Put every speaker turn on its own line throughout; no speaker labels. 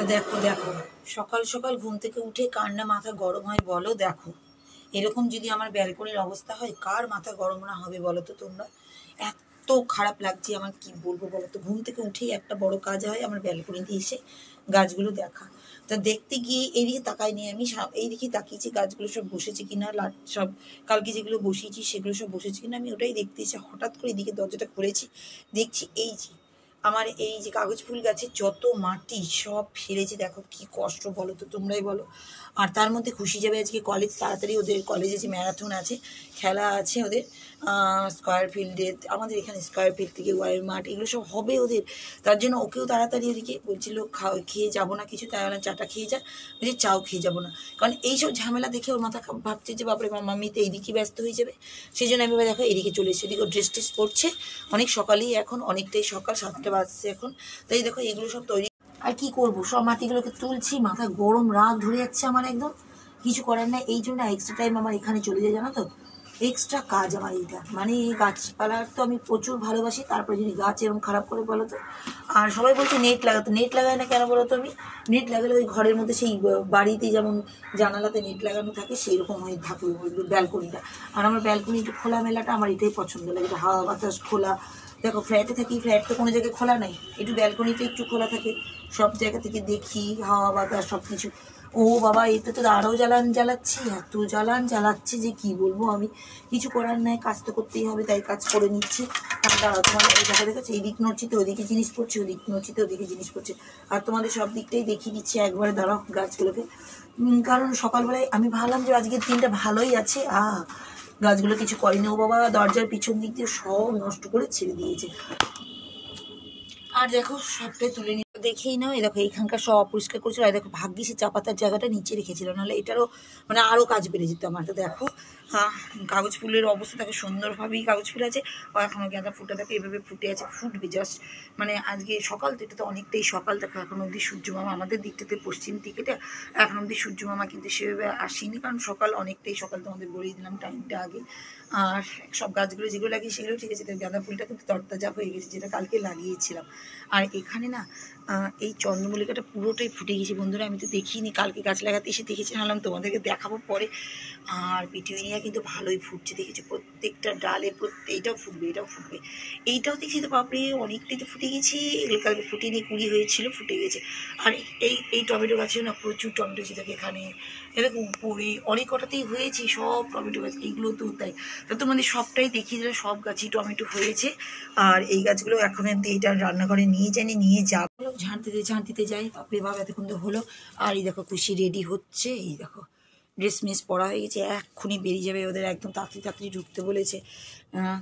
তো দেখো দেখো, সকাল সকাল ঘুম থেকে উঠে কার না মাথা গরম হয় বলো। দেখো এরকম যদি আমার ব্যালকনির অবস্থা হয়, কার মাথা গরম না হবে বলো তো তোমরা। এত খারাপ লাগছে আমার, কি বলবো বলো তো। ঘুম থেকে উঠেই একটা বড় কাজ হয় আমার ব্যালকনিতে এসে গাছগুলো দেখা। তা দেখতে গিয়ে এদিকে তাকাই নিয়ে আমি এইদিকে তাকিয়েছি গাছগুলো সব বসেছে কিনা, সব কালকে যেগুলো বসিয়েছি সেগুলো সব বসেছে কিনা, আমি ওটাই দেখতে এসে হঠাৎ করে এদিকে দরজাটা খুলেছি, দেখছি এই যে আমার এই যে কাগজ ফুল গাছে যত মাটি সব ফেলেছে। দেখো কি কষ্ট বলো তো, তোমরাই বলো। আর তার মধ্যে খুশি যাবে আজকে কলেজ, তাড়াতাড়ি ওদের কলেজে যে ম্যারাথন আছে, খেলা আছে ওদের স্কয়ার ফিল্ডে, আমাদের এখানে স্কয়ার ফিল্ড থেকে ওয়াইয়ের মাঠ, এগুলো সব হবে ওদের। তার জন্য ওকেও তাড়াতাড়ি ওদিকে বলছিল খেয়ে যাবো না কিছু, তাই বললাম চাটা খেয়ে যা, বলছি চাও খেয়ে যাবো না, কারণ এইসব ঝামেলা দেখে ওর মাথা ভাবছে যে বাপরে মাম্মি তো এইদিকে ব্যস্ত হয়ে যাবে। সেই জন্য আমি দেখো এদিকে চলে এসেছি, এদিকে ড্রেস ট্রেস পরছে, অনেক সকালেই এখন, অনেকটাই সকাল 7টা বাজছে এখন। তাই দেখো এগুলো সব তৈরি, আর কি করবো, সব মাটিগুলোকে তুলছি, মাথা গরম রাগ ধরে যাচ্ছে আমার একদম, কিছু করার নাই। এই জন্য এক্সট্রা টাইম আমার এখানে চলে যায় জানো তো, এক্সট্রা কাজ আমার এইটা। মানে এই গাছপালার তো আমি প্রচুর ভালোবাসি, তারপরে যদি গাছ এরকম খারাপ করে বলো তো। আর সবাই বলছে নেট লাগাতে, নেট লাগায় না কেন বলো তো। আমি নেট লাগালে ওই ঘরের মধ্যে সেই বাড়িতে যেমন জানালাতে নেট লাগানো থাকে সেই রকম হয়ে থাকবে ব্যালকনিটা। আর আমার ব্যালকনি একটু খোলা মেলাটা আমার এটাই পছন্দ লাগে, হাওয়া বাতাস খোলা। দেখো ফ্ল্যাটে থাকি, ফ্ল্যাট তো কোনো জায়গায় খোলা নাই, একটু ব্যালকনিতে একটু খোলা থাকে, সব জায়গা থেকে দেখি হাওয়া বাতাস সব কিছু। ও বাবা, এতে তো আরও জ্বালাচ্ছি, এত জ্বালাচ্ছে যে কি বলবো আমি। কিছু করার নাই, কাজ তো করতেই হবে, তাই কাজ করে নিচ্ছি। আর দাঁড়াও, তোমাদের দেখা দেখেছে এইদিক নড়ছি তো ওদিকে জিনিস পড়ছে, ওদিক নড়ছি তো ওদিকে জিনিস পড়ছে। আর তোমাদের সব দিকটাই দেখিয়ে দিচ্ছি একবারে, দাঁড়াও গাছগুলোকে। কারণ সকালবেলায় আমি ভাবলাম যে আজকের দিনটা ভালোই আছে, গাছগুলো কিছু করেনি। ও বাবা, দরজার পিছন দিক দিয়ে সব নষ্ট করে ছেড়ে দিয়েছে। আর দেখো সবটাই তুলে নিয়ে দেখেই নাও, এই দেখো এইখানকার সব অপরিষ্কার করেছিল। আর দেখো ভাগ্যিস চা পাতার জায়গাটা নিচে রেখেছিল, নাহলে এটারও মানে আরও কাজ বেড়ে যেত আমার। তো দেখো কাগজ ফুলের অবস্থা দেখো, সুন্দরভাবেই কাগজ ফুল আছে। ও এখনও গাঁদা ফুলটা দেখো এভাবে ফুটে আছে, ফুটবে জাস্ট। মানে আজকে সকাল তো, এটা তো অনেকটাই সকাল, দেখো এখন অবধি সূর্যমামা আমাদের দিকটাতে পশ্চিম দিকেটা এখন অবধি সূর্যমামা কিন্তু সেভাবে আসেনি, কারণ সকাল অনেকটাই সকাল, তোমাদের বলেই দিলাম টাইমটা আগে। আর সব গাছগুলো যেগুলো লাগিয়ে সেগুলো ঠিক আছে, গাঁদা ফুলটা কিন্তু তরতাজা হয়ে গেছে, যেটা কালকে লাগিয়েছিলাম। আর এখানে না এই চন্দ্রমল্লিকাটা পুরোটাই ফুটে গেছে বন্ধুরা, আমি তো দেখিনি, কালকে গাছ লাগাতে এসে দেখেছি, ভাবলাম তোমাদেরকে দেখাবো পরে। আর পিটুনিয়া কিন্তু ভালোই ফুটছে দেখেছি, প্রত্যেকটা ডালে এইটাও ফুটবে, এটাও ফুটবে, এইটাও দেখছি তো বাপরে অনেকটাই তো ফুটে গেছে। এগুলো কালকে ফুটিয়ে নিয়ে কুড়ি হয়েছিল, ফুটে গেছে। আর এই টমেটো গাছেও না প্রচুর টমেটো হয়েছে, দেখো এখানে এরকম উপরে অনেক কটাতেই হয়েছে সব টমেটো গাছ, এইগুলো তো তাই। তা তোমাদের সবটাই দেখিয়ে দিলে, সব গাছই টমেটো হয়েছে। আর এই গাছগুলো এখন এটা রান্নাঘরে নিয়ে যায়নি, নিয়ে যাবো, ঝাঁটিতে যাই। বাপরে বাবা এতক্ষণ তো হলো। আর এই দেখো খুশি রেডি হচ্ছে, এই দেখো ড্রেস মিস পরা হয়ে গেছে, এক্ষুনি বেরিয়ে যাবে, ওদের একদম তাড়াতাড়ি ঢুকতে বলেছে।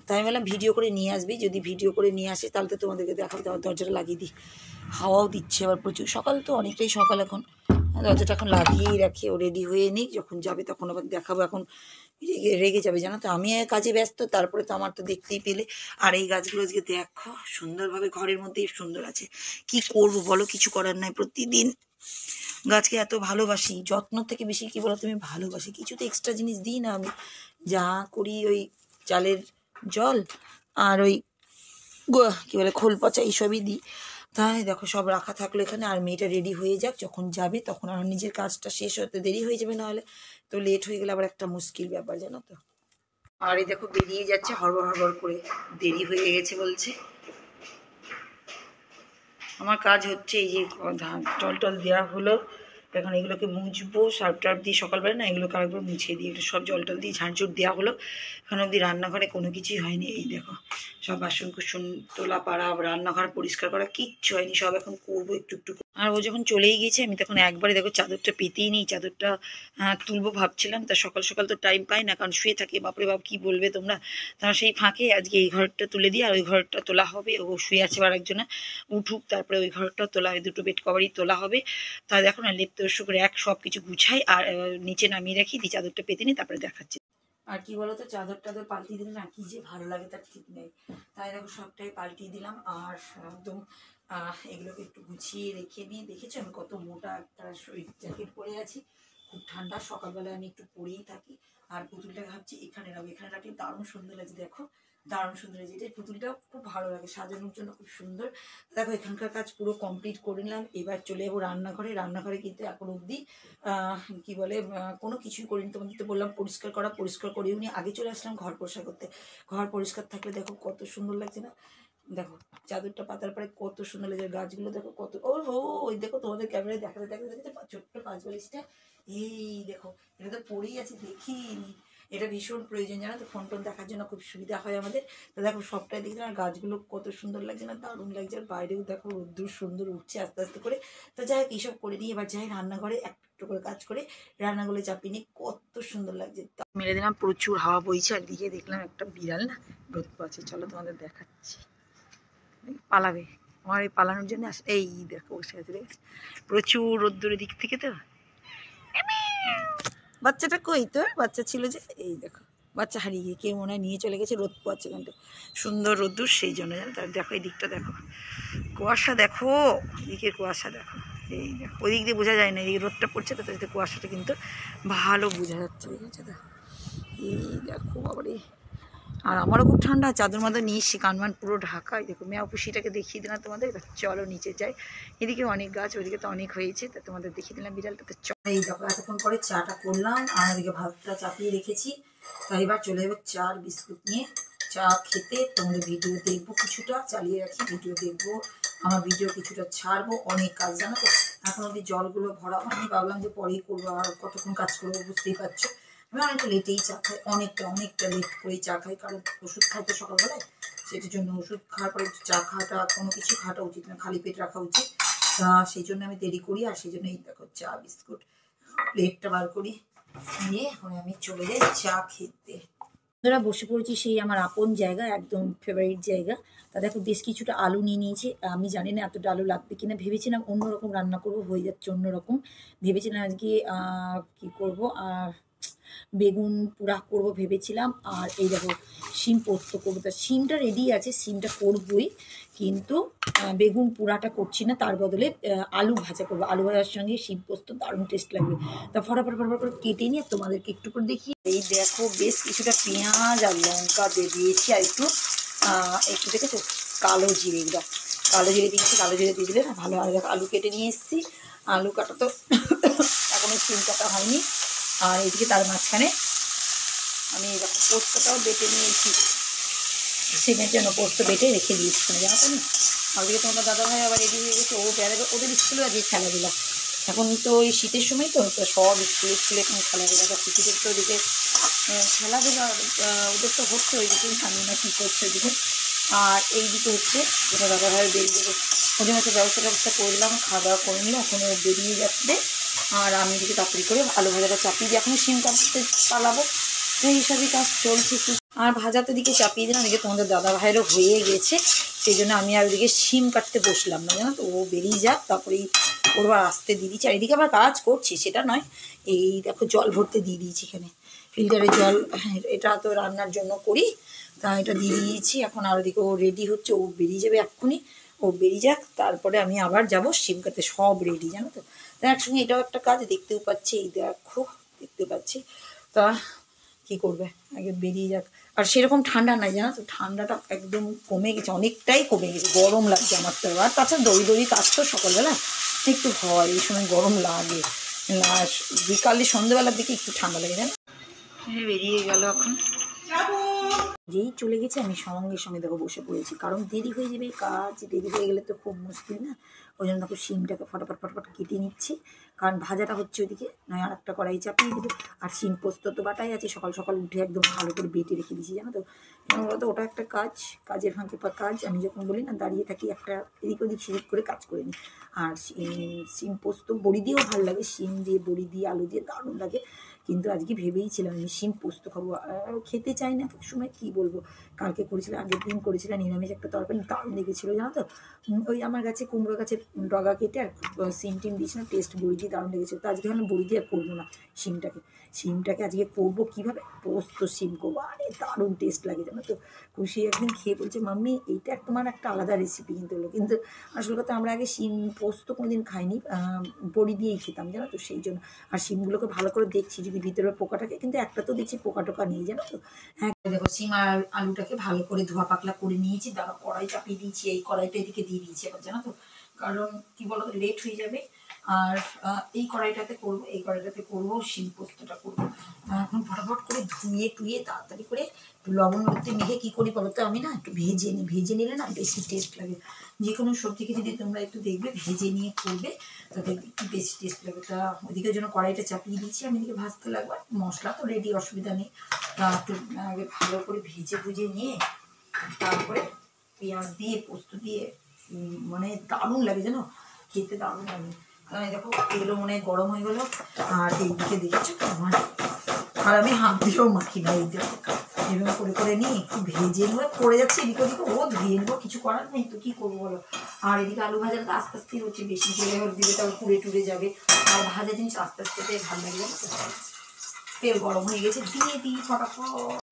তাই আমি বললাম ভিডিও করে নিয়ে আসবি, যদি ভিডিও করে নিয়ে আসে তাহলে তো তোমাদেরকে দেখাবো। তারপর দরজাটা লাগিয়ে দিই, হাওয়াও দিচ্ছে আবার প্রচুর, সকাল তো অনেকটাই সকাল এখন। দরজাটা এখন লাগিয়েই রাখি, ও রেডি হয়ে নিই, যখন যাবে তখন আবার দেখাবো। এখন রেগে যাবে জানো তো, আমি কাজে ব্যস্ত, তারপরে তো আমার তো দেখতেই পেলে। আর এই গাছগুলো আজকে দেখো সুন্দরভাবে ঘরের মধ্যেই সুন্দর আছে, কি করব বলো, কিছু করার নাই। প্রতিদিন গাছকে এত ভালোবাসি, যত্ন থেকে বেশি কি বলো তুমি ভালোবাসি, কিছু তো এক্সট্রা জিনিস দিই না আমি, যা করি ওই চালের জল আর ওই কি বলে খোল পচা এইসবই দিই। তাই দেখো সব রাখা থাকলো এখানে। আর মেয়েটা রেডি হয়ে যাক, যখন যাবে তখন আর নিজের কাজটা শেষ হতে দেরি হয়ে যাবে, নাহলে তো লেট হয়ে গেলে আবার একটা মুশকিল ব্যাপার জানো তো। আর এই দেখো বেরিয়ে যাচ্ছে হড়বড় হড়বড় করে, দেরি হয়ে গেছে বলছে। আমার কাজ হচ্ছে এই যে জল টল দেওয়া হলো, এখন এগুলোকে মুছবো, সার্ফ টার্ফ দিয়ে সকালবেলা না এগুলোকে আরেকবার মুছিয়ে দিই, একটু সব জল টল দিয়ে ঝাঁটঝুট দেওয়া হলো। এখন অবধি রান্নাঘরে কোনো কিছুই হয়নি, এই দেখো সব বাসন কুসন তোলা পাড়া, রান্নাঘর পরিষ্কার করা কিচ্ছু হয়নি, সব এখন করবো একটু একটু। আর ও যখন চলেই গেছে আমি তখন একবারে দেখো চাদরটা পেতেই নিই, চাদরটা তুলবো ভাবছিলাম, তা সকাল সকাল তো টাইম পাই না, কারণ শুয়ে থাকি, বাপরে বাপ কি বলবে তোমরা। তার সেই ফাঁকে আজকে এই ঘরটা তুলে দিয়ে, আর ওই ঘরটা তোলা হবে, ও শুয়ে আছে আর একজনে উঠুক, তারপরে ওই ঘরটা তোলা হবে, দুটো বেড কভারই তোলা হবে। তা দেখো না লেপ তোর করে সব কিছু গুছাই আর নিচে নামিয়ে রাখি, দিয়ে চাদরটা পেতে নিই, তারপরে দেখাচ্ছি। আর কি বলতো, চাদর টাদর পাল্টিয়ে দিলে না কি যে ভালো লাগে তার ঠিক নেই। তাই দেখো সবটাই পাল্টিয়ে দিলাম, আর একদম এগুলোকে একটু গুছিয়ে রেখে দিই। দেখেছো আমি কত মোটা একটা জ্যাকেট পরে আছি, খুব ঠান্ডা, সকালবেলায় আমি একটু পরেই থাকি। আর পুতুলটা ভাবছি এখানে রাখবো, এখানে রাখলে দারুণ সুন্দর লাগছে দেখো। দারুণ সুন্দর হয়েছে। এটা পুতুলটা খুব ভালো লাগে, সাজানোর জন্য খুব সুন্দর। দেখো এখানকার কাজ পুরো কমপ্লিট করে নিলাম। এবার চলে যাবো রান্নাঘরে। রান্নাঘরে কিন্তু এখন অবধি কি বলে কোনো কিছুই করিনি। তোমাদের তো বললাম পরিষ্কার করেও নি। আগে চলে আসলাম ঘর পরিষ্কার করতে। ঘর পরিষ্কার থাকলে দেখো কত সুন্দর লাগছে না। দেখো চাদরটা পাতার পরে কত সুন্দর লাগছে। গাছগুলো দেখো কত, ও হো, ওই দেখো তোমাদের ক্যামেরায় দেখাতে দেখাতে দেখেছো ছোট্ট পাঁচ বালিশটা। এই দেখো এটা তো পড়েই আছে, দেখিনি। এটা ভীষণ প্রয়োজন, জানো তো, ফোন টোন দেখার জন্য খুব সুবিধা হয় আমাদের। তো দেখো সবটাই দেখছি, আর গাছগুলো কত সুন্দর লাগছে না, দারুণ লাগছে। আর বাইরেও দেখো রোদ্দুর সুন্দর উঠছে আস্তে আস্তে করে। তো যাই হোক এইসব করে নিয়ে এবার যাই রান্নাঘরে, একটু করে কাজ করে রান্নাগুলো চাপিয়ে নিয়ে, কত সুন্দর লাগছে। মেরে দিলাম, প্রচুর হাওয়া বইছে। আর দিকে দেখলাম একটা বিড়াল না রোদ পাচ্ছে, চলো তোমাদের দেখাচ্ছি। পালাবে, আমার এই পালানোর জন্য এই দেখো বসে আছে, দেখেছি প্রচুর রোদ্দুরের দিক থেকে। তো বাচ্চাটা কই, তোর বাচ্চা ছিল যে, এই দেখো বাচ্চা হারিয়ে গিয়ে কেউ মনে হয় নিয়ে চলে গেছে। রোদ পোয়াচ্ছে কিন্তু সুন্দর রোদ্দুর, সেই জন্য জানো। তার দেখো এই দিকটা দেখো, কুয়াশা দেখো, দিকে কুয়াশা দেখো। এই দেখো ওই দিক দিয়ে বোঝা যায় না, এই রোদটা পড়ছে তো, তাতে কুয়াশাটা কিন্তু ভালো বোঝা যাচ্ছে, ঠিক আছে। দেখো এই দেখো বাবারে। আর আমারও খুব ঠান্ডা, চাদর মাদর নিয়ে এসছি, কানমান পুরো ঢাকা। দেখো মেয়া পুষিটাকে দেখিয়ে দিলাম তোমাদের। চলো নিচে যাই, এদিকে অনেক গাছ, ওইদিকে তো অনেক হয়েছে, তা তোমাদের দেখিয়ে দিলাম বিড়ালটা। তো চলো, এই দেখো এতক্ষণ পরে চাটা করলাম, আর ওদিকে ভাতটা চাপিয়ে রেখেছি। তাই এবার চলে যাবো চা আর বিস্কুট নিয়ে চা খেতে। তোমাদের ভিডিও দেখবো, কিছুটা চালিয়ে রাখি, ভিডিও দেখবো, আমার ভিডিও কিছুটা ছাড়বো। অনেক কাজ জানো তো, এখন অব্দি জলগুলো ভরা হয়নি, ভাবলাম যে পরেই করবো, আর কতক্ষণ কাজ করবো বুঝতেই পারছো। আমি অনেকটা লেটেই চা খাই, অনেকটা লেট করেই চা খাই, কারণ ওষুধ খাই তো সকালবেলায়। সেটার জন্য ওষুধ খাওয়ার পরে চা খাওয়াটা, কোনো কিছু খাওয়াটা উচিত না, খালি পেট রাখা উচিত। তা সেই জন্য আমি দেরি করি। আর সেই জন্য এই দেখো চা বিস্কুট প্লেটটা বার করি, নিয়ে এখন আমি চলে যাই চা খেতে। ধরা বসে পড়েছি সেই আমার আপন জায়গা, একদম ফেভারিট জায়গা। তা দেখো বেশ কিছুটা আলু নিয়ে নিয়েছি। আমি জানি না এতটা আলু লাগবে কিনা, ভেবেছিলাম অন্যরকম রান্না করবো, হয়ে যাচ্ছে অন্যরকম। ভেবেছিলাম আজকে কি করবো, বেগুন পোড়া করব ভেবেছিলাম। আর এই দেখো শিম পোস্ত করবো। তা শিমটা রেডি আছে, শিমটা করবই, কিন্তু বেগুন পোড়াটা করছি না, তার বদলে আলু ভাজা করবো। আলু ভাজার সঙ্গে শিম পোস্ত দারুণ টেস্ট লাগবে। তা ফটাফট করে কেটে নিয়ে তোমাদেরকে একটু করে দেখি। এই দেখো বেশ কিছুটা পেঁয়াজ আর লঙ্কা দিয়ে দিয়েছি, আর একটু দেখেছো কালো জিরে, এগুলো কালো জিরে দিয়েছি। কালো জিরে দিয়ে দিলে না ভালো। আর দেখো আলু কেটে নিয়ে এসেছি, আলু কাটা তো এখনো শিম কাটা হয়নি। আর এদিকে তার মাঝখানে আমি এরকম পোস্তটাও বেটে নিয়েছি, সিমের জন্য পোস্ত বেটে রেখে দিয়েছি, জানো তো। আর ওদিকে তোমার দাদাভাই আবার রেডি হয়ে গেছে, ও বেড়াবে, ওদের স্কুলে আজকে খেলাধুলা। এখন তো ওই শীতের সময় তো সব স্কুলে এখন খেলাধুলা করছে। শীতের তো ওদিকে খেলাধুলা ওদের তো হচ্ছে, ওইদিকে জানি না কী করছে ওইদিকে। আর এইদিকে হচ্ছে ওটা দাদাভাই বেরিয়ে যাবে, ওদের মতো ব্যবস্থা করে দিলাম, খাওয়া দাওয়া করে নিলে এখন ও বেরিয়ে যাচ্ছে। আর আমি এদিকে তাড়াতাড়ি করে আলু ভাজাটা চাপিয়ে দিয়ে এখনও শিম কাটতে পালাবো। তো এইসবই কাজ চলছে একটু। আর ভাজা তো দিকে চাপিয়ে দিলাম, এদিকে তোমাদের দাদা ভাইয়েরও হয়ে গেছে, সেই জন্য আমি আর ওদিকে শিম কাটতে বসলাম না, জানো তো। ও বেরিয়ে যাক, তারপরেই ওর আসতে দিয়ে দিচ্ছি। আর এদিকে আবার কাজ করছি সেটা নয়, এই দেখো জল ভরতে দিয়ে দিয়েছি এখানে, ফিল্টারের জল। হ্যাঁ এটা তো রান্নার জন্য করি, তা এটা দিয়ে দিয়েছি এখন। আর ওদিকে ও রেডি হচ্ছে, ও বেরিয়ে যাবে এক্ষুনি। ও বেরিয়ে যাক, তারপরে আমি আবার যাব শিম কাটতে। সব রেডি জানো তো। তা একসঙ্গে এটাও একটা কাজ, দেখতেও পাচ্ছি, এই দেখো দেখতে পাচ্ছি। তা কি করবে, আগে বেরিয়ে যাক। আর সেরকম ঠান্ডা নাই জানো তো, ঠান্ডাটা একদম কমে গেছে, অনেকটাই কমে গেছে। গরম লাগছে আমার তো। আর তাছাড়া দড়ি কাজ তো সকালবেলা একটু হয়, এই সময় গরম লাগে। বিকালে সন্ধ্যেবেলার দিকে একটু ঠান্ডা লাগে, জানো। বেরিয়ে গেল এখন, যেই চলে গেছে আমি সঙ্গে দেখো বসে পড়েছি, কারণ দেরি হয়ে যাবে। কাজ দেরি হয়ে গেলে তো খুব মুশকিল না। ওই জন্য দেখো শিমটাকে ফটাফট কেটে নিচ্ছি, কারণ ভাজাটা হচ্ছে ওইদিকে, নয় আর একটা কড়াই চাপিয়ে দেবো। আর শিম পোস্ত তো বাটাই আছে, সকাল সকাল উঠে একদম ভালো করে বেটে রেখে দিয়েছি, জানো তো। এবং বলতো ওটা একটা কাজ, কাজের ফাঁকে কাজ। আমি যখন বলি না দাঁড়িয়ে থাকি, একটা এদিক ওদিক সেদিক করে কাজ করে নিই। আর শিম পোস্ত বড়ি দিয়েও ভালো লাগে, শিম দিয়ে বড়ি দিয়ে আলু দিয়ে দারুণ লাগে। কিন্তু আজকে ভেবেইছিলাম আমি শিম পোস্ত খাবো, আর খেতে চাই না এক সময়, কী বলবো। কালকে করেছিলাম, আগের দিন করেছিলাম নিরামিষ একটা তরকারি, দারুণ লেগেছিলো, জানো তো। ওই আমার গাছে কুমড়ো গাছের ডগা কেটে আর শিম টিম দিয়েছিলাম, টেস্ট বড়ি দিয়ে দারুণ লেগেছিলো। তো আজকে ভাবলাম বড়ি দিয়ে আর করবো না, শিমটাকে আজকে করবো কীভাবে, পোস্ত শিম করবো। আরে দারুণ টেস্ট লাগে, জানো তো। খুশি একদিন খেয়ে বলছে, মাম্মি এইটা তোমার একটা আলাদা রেসিপি কিন্তু হলো। কিন্তু আসল কথা, আমরা আগে শিম পোস্ত কোনোদিন খাইনি, বড়ি দিয়েই খেতাম, জানো তো, সেই জন্য। আর শিমগুলোকে ভালো করে দেখছি, যদি ভিতরে পোকাটাকে, কিন্তু একটা তো দেখছি পোকা টোকা নেই, জানো তো। হ্যাঁ দেখো সিম আর আলুটাকে ভালো করে ধোয়া পাকলা করে নিয়েছি, তারপর কড়াই চাপিয়ে দিয়েছি, এই কড়াইটা এদিকে দিয়ে দিয়েছি আবার, জানো তো, কারণ কি বলতো লেট হয়ে যাবে। আর এই কড়াইটাতে করবো শিম পোস্তটা করবো। এখন ফটাফট করে ধুয়ে টুয়ে তাড়াতাড়ি করে লবণ হলুদে মেখে কী করি বলো তো, আমি না একটু ভেজে নিলে না বেশি টেস্ট লাগে। যে কোনো সবজিকে যদি তোমরা একটু দেখবে ভেজে নিয়ে করবে তাতে একটু বেশি টেস্ট লাগে। তা ওদিকের জন্য কড়াইটা চাপিয়ে দিয়েছি, আমি এদিকে ভাজতে লাগবে, মশলা তো রেডি, অসুবিধা নেই। তা একটু আগে ভালো করে ভেজে নিয়ে তারপরে পেঁয়াজ দিয়ে পোস্ত দিয়ে মানে দারুণ লাগে, জানো, খেতে দারুণ লাগে। দেখো এগুলো মনে হয় গরম হয়ে গেলো, আর এইদিকে দেখেছো আমার, আর আমি হাত দিয়েও মাখি না, এই দেখো এরকম করে নিয়ে একটু ভেজে নেবো, পড়ে যাচ্ছে এদিক ওদিকে, ও ধুয়ে নেবো, কিছু করার নেই তো, কী করবো বলো। আর এদিকে আলু ভাজাটা আস্তে আস্তে হচ্ছে, বেশি জোরে দিলে তারপর পুড়ে টুড়ে যাবে, আর ভাজা জিনিস আস্তে আস্তে ভালো লাগে, তেল গরম হয়ে গেছে, দিয়ে দিই ফটাফট।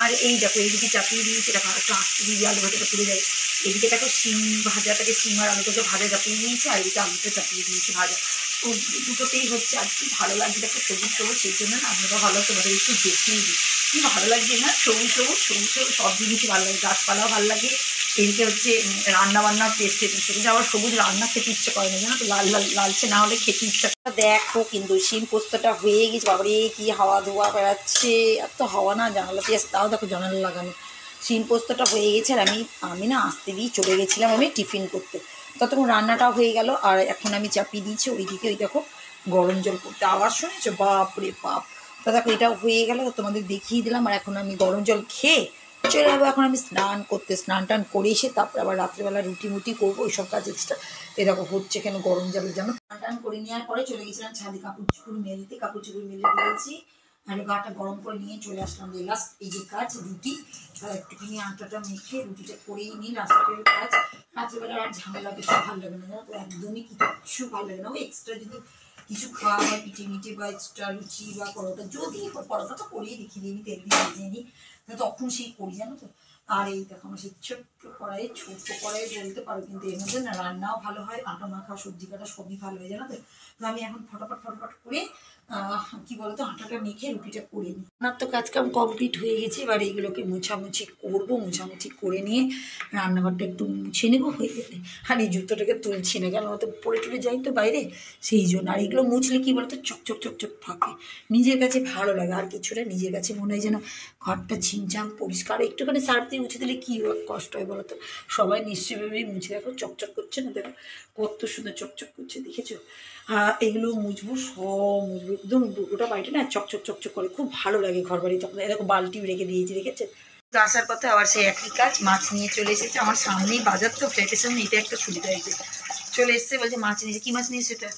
আর এই দেখো এইদিকে চাপিয়ে দিয়েছি, দেখো একটু আস্তে দিয়ে আলু ভাজাটা পুড়ে যায়। এদিকে দেখো সিম ভাজাটাকে, সিম আর আলুটাকে ভাজা চাপিয়ে দিয়েছি, আর এদিকে আলুটা চাপিয়ে দিয়েছি ভাজা। তো দুটোতেই হচ্ছে, আর কি ভালো লাগছে দেখো, সবুজ সেই জন্য না আপনারা ভালো তোমাদের একটু দেখিয়ে দিই কি ভালো লাগছে না, সবুজ সব জিনিসই ভালো লাগে, গাছপালাও ভালো লাগে। এদিকে হচ্ছে রান্না বান্নার টেস্ট ইচ্ছে, কিন্তু আবার সবুজ রান্না খেতে ইচ্ছে করে না, জানো তো, লালচে না হলে খেতে ইচ্ছা। দেখো কিন্তু শিম পোস্তটা হয়ে গেছে, বাবারে কি হাওয়া ধোয়া বেড়াচ্ছে, এত হাওয়া না, জানালা দিয়ে আসে, তাও দেখো জানালা লাগানো। শিম পোস্তটা হয়ে গেছে, আর আমি না আসতে দিয়ে চলে গেছিলাম আমি টিফিন করতে, ততক্ষণ রান্নাটাও হয়ে গেল। আর এখন আমি চাপিয়ে দিয়েছি ওইদিকে, ওই দেখো গরম জল করতে, আওয়াজ শুনেছো, বাপরে বাপ। তা দেখো এটাও হয়ে গেল, তোমাদের দেখিয়ে দিলাম। আর এখন আমি গরম জল খেয়ে চলে যাবো, এখন আমি স্নান করতে, স্নান টান করে এসে তারপরে আবার রাত্রেবেলা রুটি মুটি করবো, ওইসব কাজ এক্সট্রা। এ দেখো হচ্ছে কেন গরম জলের জন্য। স্নান টান করে নেওয়ার পরে চলে গেছিলাম ছাদে কাপড় চুপড় মেলতে, কাপড় চুপড় মেলে দিয়েছি, আর গাটা গরম করে নিয়ে চলে আসলাম। যে লাস্ট এই যে কাজ রুটি, একটুখানি আটাটা মেখে রুটিটা করেই নিই, লাস্টের কাজ। রাত্রেবেলা আর ঝামেলা বেশি ভালো লাগে না, জানো তো, একদমই কিচ্ছু ভালো লাগে না। ওই এক্সট্রা যদি কিছু খাওয়া হয় পিঠে মিঠে বা এক্সট্রা লুচি বা পরোটা, যদি পরোটা তো করিয়ে রেখে দিই, আমি তেল দিয়ে ভেজে নিই, তখন সেই করি, জানো তো। আর এই দেখো আমার সেই ছোট্ট কড়াই বলতে পারো, কিন্তু এর মধ্যে না রান্নাও ভালো হয়, আটা মাখা সবজি কাটা সবই ভালো হয়, জানো তো। তো আমি এখন ফটাফট করে কি বলতো আটাটা মেখে রুটিটা করে নিই। আমার তো কাজকাম কমপ্লিট হয়ে গেছে, এবার এইগুলোকে মোছামুছি করবো, মোছামুছি করে নিয়ে রান্নাঘরটা একটু মুছে নেবো, হয়ে গেলে। আর এই জুতোটাকে তুলছি না, কেন তো পড়ে টুড়ে যাই তো বাইরে, সেই জন্য। আর এগুলো মুছলে কি বলতো চকচক থাকে, নিজের কাছে ভালো লাগে, আর কিছুটা নিজের কাছে মনে হয় যেন ঘরটা ছিমছাম পরিষ্কার। একটুখানি সার্ফ দিয়ে মুছে দিলে কী কষ্ট হয় বলো তো, সবাই নিশ্চয়ভাবেই মুছে, দেখো চকচক করছে না, দেখো কত সুন্দর চকচক করছে, দেখেছো। এগুলো মুছবো, সব মুছবো, একদম গোটা বাড়িটা না চকচক করে, খুব ভালো লাগে ঘর বাড়ি। তখন এরকম বালতিও রেখে দিয়েছি, দেখেছে। তো আসার পথে আবার সেই একই কাজ, মাছ নিয়ে চলে এসেছে, আমার সামনেই বাজার তো, ফ্ল্যাটের সামনে, এটা একটা সুবিধা হয়েছে। চলে এসছে, বলছে মাছ নিয়েছে, কী মাছ নিয়েছে এটা?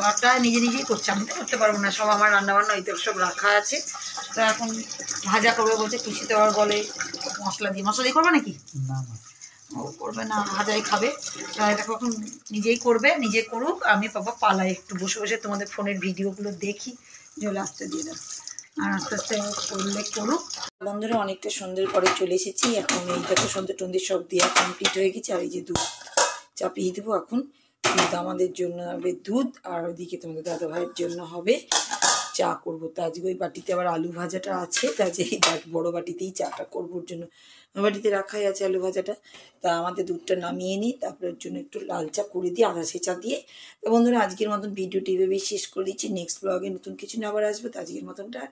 বাটা নিজেই করছে, আমি তো করতে পারবো না, সব আমার রান্নাবান্না ওই তো সব রাখা আছে। তো এখন ভাজা করবে বলছে, খুশিতে আবার বলে মশলা দিয়ে করবে নাকি? না ও করবে না, ভাজাই খাবে। তাই দেখো এখন নিজেই করবে, নিজে করুক, আমি বাবা পালাই একটু বসে বসে তোমাদের ফোনের ভিডিওগুলো দেখি, জল আসতে দিয়ে দেবো। আর আস্তে আস্তে করুক। বন্ধুরা অনেকটা সন্ধ্যের পরে চলে এসেছি, এখন এই দেখো সন্ধ্যে টন্ধ্যে সব দেওয়া কমপ্লিট হয়ে গেছে। আর এই যে দুধ চাপিয়ে দেবো এখন, দুধ আমাদের জন্য হবে দুধ, আর ওইদিকে তোমাদের দাদা ভাইয়ের জন্য হবে চা করবো। তা আজকে ওই বাটিতে আবার আলু ভাজাটা আছে, তা যে এই বড়ো বাটিতেই চাটা করবো, ওর জন্য বাটিতে রাখাই আছে আলু ভাজাটা। তা আমাদের দুধটা নামিয়ে নিই, তারপরে ওর জন্য একটু লাল চা করে দিই, আদা ছেঁচা দিয়ে। তো বন্ধুরা আজকের মতন ভিডিওটি ভেবেই শেষ করে দিচ্ছি, নেক্সট ব্লগে নতুন কিছু নিয়ে আবার আসবে। তো আজকের মতন টাটা।